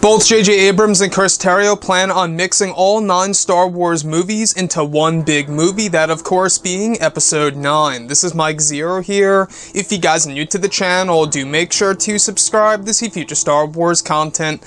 Both J.J. Abrams and Terrio plan on mixing all 9 Star Wars movies into one big movie, that of course being Episode 9. This is Mike Zero here. If you guys are new to the channel, do make sure to subscribe to see future Star Wars content.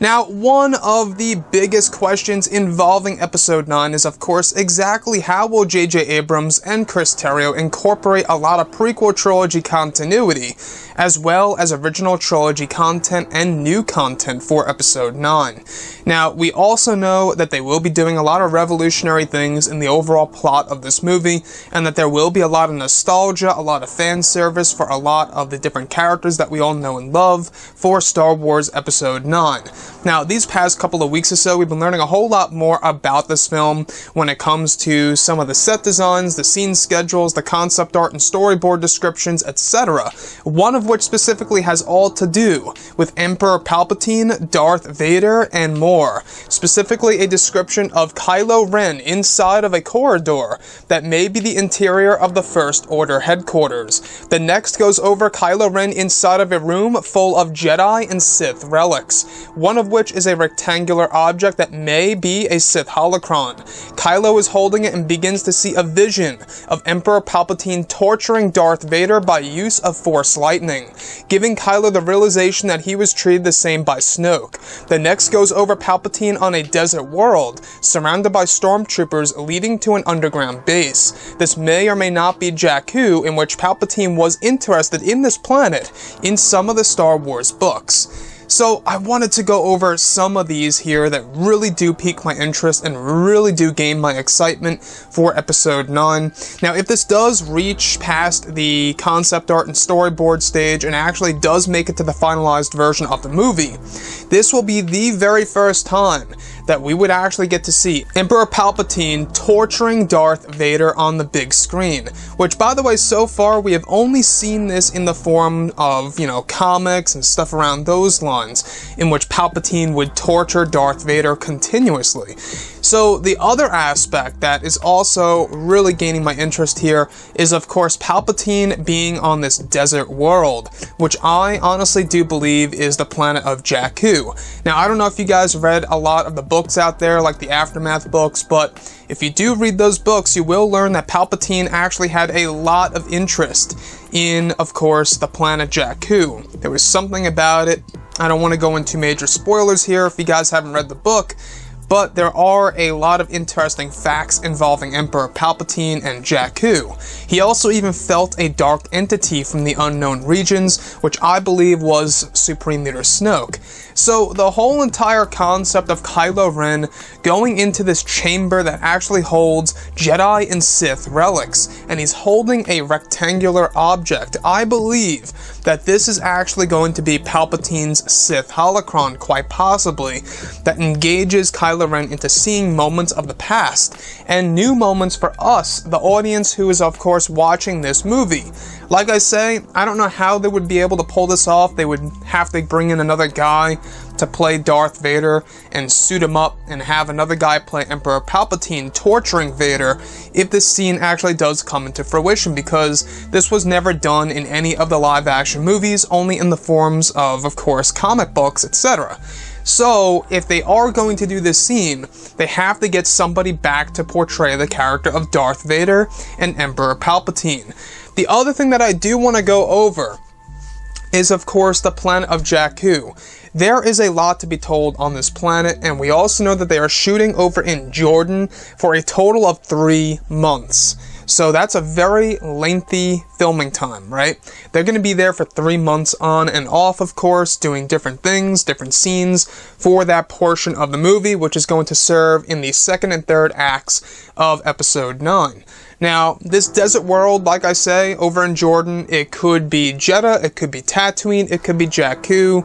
Now, one of the biggest questions involving Episode 9 is, of course, exactly how will J.J. Abrams and Terrio incorporate a lot of prequel trilogy continuity, as well as original trilogy content and new content for Episode 9. Now, we also know that they will be doing a lot of revolutionary things in the overall plot of this movie, and that there will be a lot of nostalgia, a lot of fan service for a lot of the different characters that we all know and love for Star Wars Episode 9. Now, these past couple of weeks or so, we've been learning a whole lot more about this film when it comes to some of the set designs, the scene schedules, the concept art and storyboard descriptions, etc. One of which specifically has all to do with Emperor Palpatine, Darth Vader, and more. Specifically, a description of KYLO Ren inside of a corridor that may be the interior of the First Order headquarters. The next goes over KYLO Ren inside of a room full of Jedi and Sith relics, one of which is a rectangular object that may be a Sith holocron. KYLO is holding it and begins to see a vision of Emperor Palpatine torturing Darth Vader by use of Force lightning, giving KYLO the realization that he was treated the same by Snoke. The next goes over Palpatine on a desert world, surrounded by stormtroopers leading to an underground base. This may or may not be Jakku, in which Palpatine was interested in this planet in some of the Star Wars books. So I wanted to go over some of these here that really do pique my interest and really do gain my excitement for Episode 9. Now, if this does reach past the concept art and storyboard stage and actually does make it to the finalized version of the movie, this will be the very first time that we would actually get to see Emperor Palpatine torturing Darth Vader on the big screen. Which, by the way, so far we have only seen this in the form of, comics and stuff around those lines, in which Palpatine would torture Darth Vader continuously. So the other aspect that is also really gaining my interest here is, of course, Palpatine being on this desert world, which I honestly do believe is the planet of Jakku. Now, I don't know if you guys read a lot of the books out there, like the Aftermath books, but if you do read those books, you will learn that Palpatine actually had a lot of interest in, of course, the planet Jakku. There was something about it. I don't want to go into major spoilers here if you guys haven't read the book, but there are a lot of interesting facts involving Emperor Palpatine and Jakku. He also even felt a dark entity from the unknown regions, which I believe was Supreme Leader Snoke. So the whole entire concept of KYLO Ren going into this chamber that actually holds Jedi and Sith relics, and he's holding a rectangular object, I believe that this is actually going to be Palpatine's Sith holocron, quite possibly, that engages KYLO Ren into seeing moments of the past, and new moments for us, the audience who is of course watching this movie. Like I say, I don't know how they would be able to pull this off. They would have to bring in another guy to play Darth Vader and suit him up and have another guy play Emperor Palpatine torturing Vader if this scene actually does come into fruition, because this was never done in any of the live action movies, only in the forms of course, comic books, etc. So, if they are going to do this scene, they have to get somebody back to portray the character of Darth Vader and Emperor Palpatine. The other thing that I do want to go over is, of course, the planet of Jakku. There is a lot to be told on this planet, and we also know that they are shooting over in Jordan for a total of 3 months. So that's a very lengthy filming time, right? They're going to be there for 3 months on and off, of course, doing different things, different scenes for that portion of the movie, which is going to serve in the second and third acts of Episode 9. Now, this desert world, like I say, over in Jordan, it could be Jeddah, it could be Tatooine, it could be Jakku.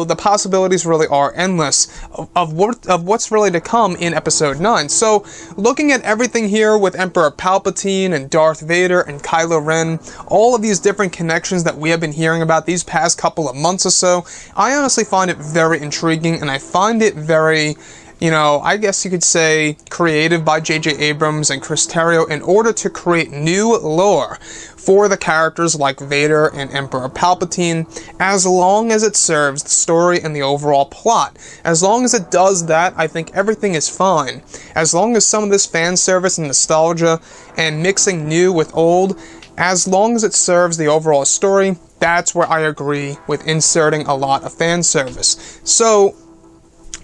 The possibilities really are endless of what's really to come in Episode 9. So, looking at everything here with Emperor Palpatine and Darth Vader and KYLO Ren, all of these different connections that we have been hearing about these past couple of months or so, I honestly find it very intriguing, and I find it very you know, I guess you could say creative by J.J. Abrams and Chris Terrio in order to create new lore for the characters like Vader and Emperor Palpatine, as long as it serves the story and the overall plot. As long as it does that, I think everything is fine. As long as some of this fan service and nostalgia and mixing new with old, as long as it serves the overall story, that's where I agree with inserting a lot of fan service. So,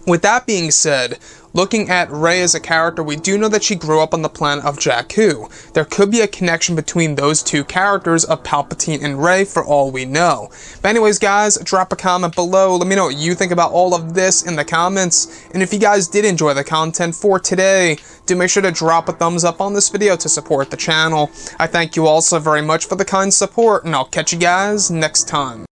with that being said, looking at Rey as a character, we do know that she grew up on the planet of Jakku. There could be a connection between those two characters of Palpatine and Rey for all we know. But anyways, guys, drop a comment below. Let me know what you think about all of this in the comments. And if you guys did enjoy the content for today, do make sure to drop a thumbs up on this video to support the channel. I thank you all so very much for the kind support, and I'll catch you guys next time.